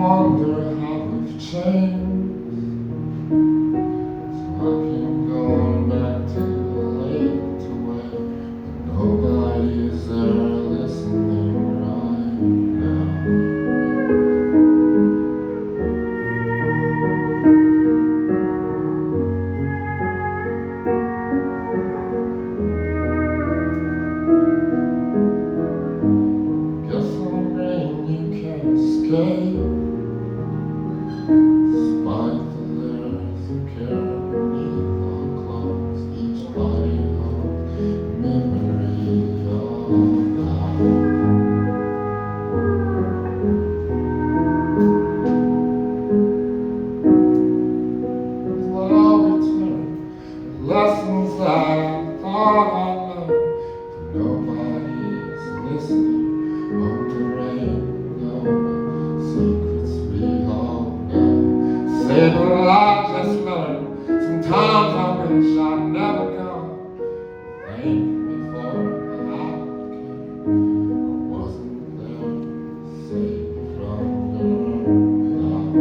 wonder how we've changed. So I keep going back to the lake to where nobody is there listening right now. Guess some rain you can't escape. Despite the lyrics that carry beneath our clothes, each body holds memory of that. Well, I'll return the lessons that I thought I learned. Nobody's listening on the radio. Secrets we all know. Say, but I just learned. Sometimes I wish I'd never gone. Thank me for the outcome. I wasn't there to save you from the love.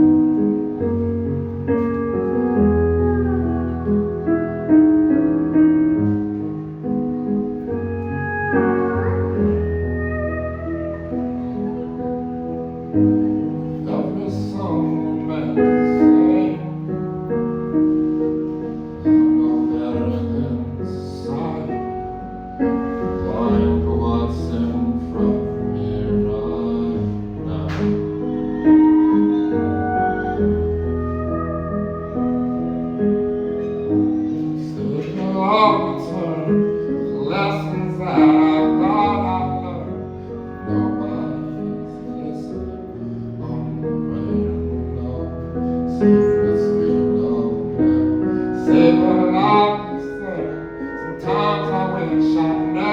Every song remains the same. I know better than society. Blind for what's in front of me right now. Still I'll return the lessons that I thought I learned. Nobody's listening on the radio. Secrets we know now. Say, but I just think sometimes I wish I'd never